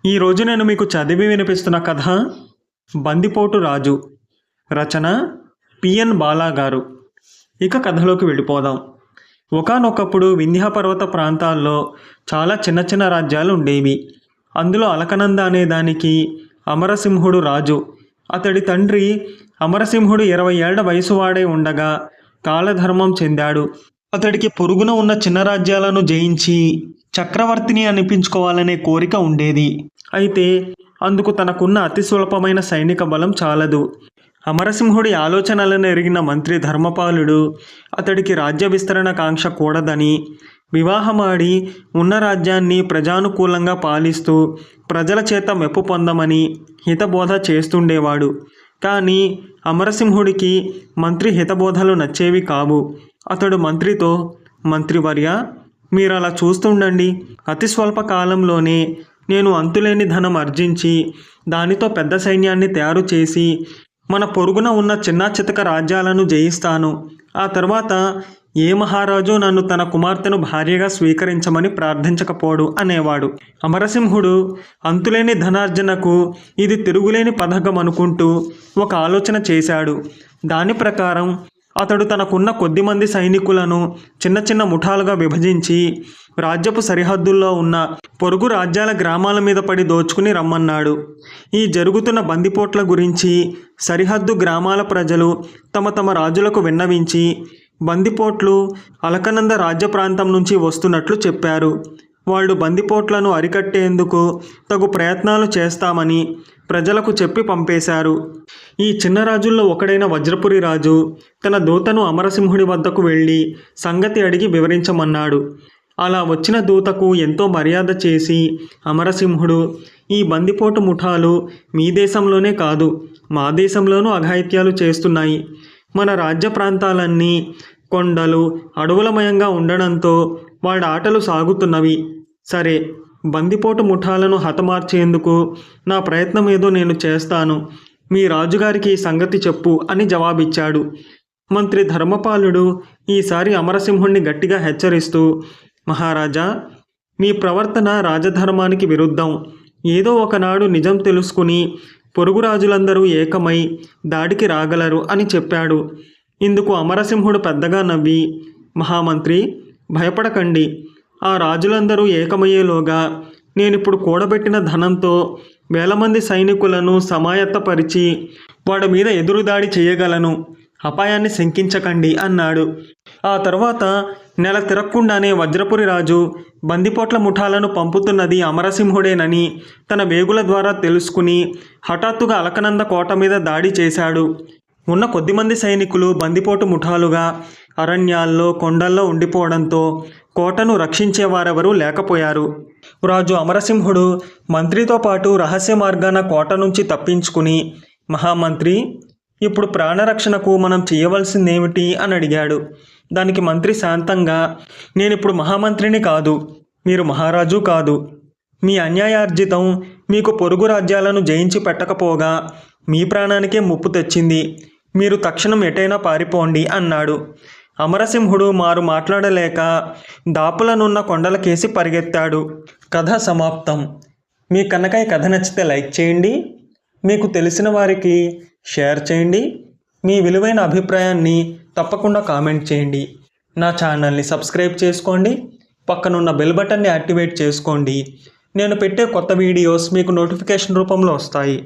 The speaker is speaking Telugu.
ఈరోజు నేను మీకు చదివి వినిపిస్తున్న కథ బందిపోటు రాజు. రచన పిఎన్ బాలా గారు. ఇక కథలోకి వెళ్ళిపోదాం. ఒకానొకప్పుడు వింధ్య పర్వత ప్రాంతాల్లో చాలా చిన్న చిన్న రాజ్యాలు ఉండేవి. అందులో అలకనంద అనే దానికి అమరసింహుడు రాజు. అతడి తండ్రి అమరసింహుడు 20 ఏళ్ల వయసు వాడై ఉండగా కాలధర్మం చెందాడు. అతడికి పొరుగున ఉన్న చిన్న రాజ్యాలను జయించి చక్రవర్తిని అనిపించుకోవాలనే కోరిక ఉండేది. అయితే అందుకు తనకున్న అతి స్వల్పమైన సైనిక బలం చాలదు. అమరసింహుడి ఆలోచనలను ఎరిగిన మంత్రి ధర్మపాలుడు అతడికి రాజ్య విస్తరణ కాంక్ష కూడదని వివాహమాడి ఉన్న రాజ్యాన్ని ప్రజానుకూలంగా పాలిస్తూ ప్రజల చేత మెప్పు పొందమని హితబోధ చేస్తుండేవాడు. కానీ అమరసింహుడికి మంత్రి హితబోధలు నచ్చేవి కావు. అతడు మంత్రితో, మంత్రివర్య, మీరు అలా చూస్తుండండి. అతి స్వల్ప కాలంలోనే నేను అంతులేని ధనం ఆర్జించి దానితో పెద్ద సైన్యాన్ని తయారు చేసి మన పొరుగున ఉన్న చిన్న చితక రాజ్యాలను జయిస్తాను. ఆ తర్వాత ఏ మహారాజు నన్ను తన కుమార్తెను భార్యగా స్వీకరించమని ప్రార్థించకపోడు అనేవాడు. అమరసింహుడు అంతులేని ధనార్జనకు ఇది తిరుగులేని పథకం అనుకుంటూ ఒక ఆలోచన చేశాడు. దాని ప్రకారం అతడు తనకున్న కొద్దిమంది సైనికులను చిన్న చిన్న ముఠాలుగా విభజించి రాజ్యపు సరిహద్దుల్లో ఉన్న పొరుగు రాజ్యాల గ్రామాల మీద పడి దోచుకుని రమ్మన్నాడు. ఈ జరుగుతున్న బందిపోట్ల గురించి సరిహద్దు గ్రామాల ప్రజలు తమ తమ రాజులకు విన్నవించి బందిపోట్లు అలకనంద రాజ్య ప్రాంతం నుంచి వస్తున్నట్లు చెప్పారు. వాళ్ళు బందిపోట్లను అరికట్టేందుకు తగు ప్రయత్నాలు చేస్తామని ప్రజలకు చెప్పి పంపేశారు. ఈ చిన్న రాజుల్లో ఒకడైన వజ్రపురి రాజు తన దూతను అమరసింహుడి వద్దకు వెళ్ళి సంగతి అడిగి వివరించమన్నాడు. అలా వచ్చిన దూతకు ఎంతో మర్యాద చేసి అమరసింహుడు, ఈ బందిపోటు ముఠాలు మీ దేశంలోనే కాదు, మా దేశంలోనూ అఘాయిత్యాలు చేస్తున్నాయి. మన రాజ్య ప్రాంతాలన్నీ కొండలు అడవులమయంగా ఉండడంతో వాళ్ళ ఆటలు సాగుతున్నవి. సరే, బందిపోటు ముఠాలను హతమార్చేందుకు నా ప్రయత్నం ఏదో నేను చేస్తాను. మీ రాజుగారికి ఈ సంగతి చెప్పు అని జవాబిచ్చాడు. మంత్రి ధర్మపాలుడు ఈసారి అమరసింహుణ్ణి గట్టిగా హెచ్చరిస్తూ, మహారాజా, మీ ప్రవర్తన రాజధర్మానికి విరుద్ధం. ఏదో ఒకనాడు నిజం తెలుసుకుని పొరుగు రాజులందరూ ఏకమై దాడికి రాగలరు అని చెప్పాడు. ఇందుకు అమరసింహుడు పెద్దగా నవ్వి, మహామంత్రి, భయపడకండి. ఆ రాజులందరూ ఏకమయ్యేలోగా నేనిప్పుడు కూడబెట్టిన ధనంతో వేల మంది సైనికులను సమాయత్తపరిచి వాడి మీద ఎదురుదాడి చేయగలను. అపాయాన్ని శంకించకండి అన్నాడు. ఆ తర్వాత నెల తిరక్కుండానే వజ్రపురి రాజు బందిపోట్ల ముఠాలను పంపుతున్నది అమరసింహుడేనని తన వేగుల ద్వారా తెలుసుకుని హఠాత్తుగా అలకనంద కోట మీద దాడి చేశాడు. ఉన్న కొద్దిమంది సైనికులు బందిపోటు ముఠాలుగా అరణ్యాల్లో కొండల్లో ఉండిపోవడంతో కోటను రక్షించేవారెవరూ లేకపోయారు. రాజు అమరసింహుడు మంత్రితో పాటు రహస్య మార్గాన కోట నుంచి తప్పించుకుని, మహామంత్రి, ఇప్పుడు ప్రాణరక్షణకు మనం చేయవలసిందేమిటి అని అడిగాడు. దానికి మంత్రి శాంతంగా, నేనిప్పుడు మహామంత్రిని కాదు, మీరు మహారాజు కాదు. మీ అన్యాయార్జితం మీకు పొరుగు రాజ్యాలను జయించి పెట్టకపోగా మీ ప్రాణానికే ముప్పు తెచ్చింది. మీరు తక్షణం ఎటైనా పారిపోండి అన్నాడు. అమరసింహుడు మారు మాట్లాడలేక దాపులనున్న కొండలకేసి పరిగెత్తాడు. కథ సమాప్తం. మీ కనుక ఈ కథ నచ్చితే లైక్ చేయండి, మీకు తెలిసిన వారికి షేర్ చేయండి, మీ విలువైన అభిప్రాయాన్ని తప్పకుండా కామెంట్ చేయండి. నా ఛానల్ని సబ్స్క్రైబ్ చేసుకోండి, పక్కనున్న బెల్ బటన్ని యాక్టివేట్ చేసుకోండి. నేను పెట్టే కొత్త వీడియోస్ మీకు నోటిఫికేషన్ రూపంలో వస్తాయి.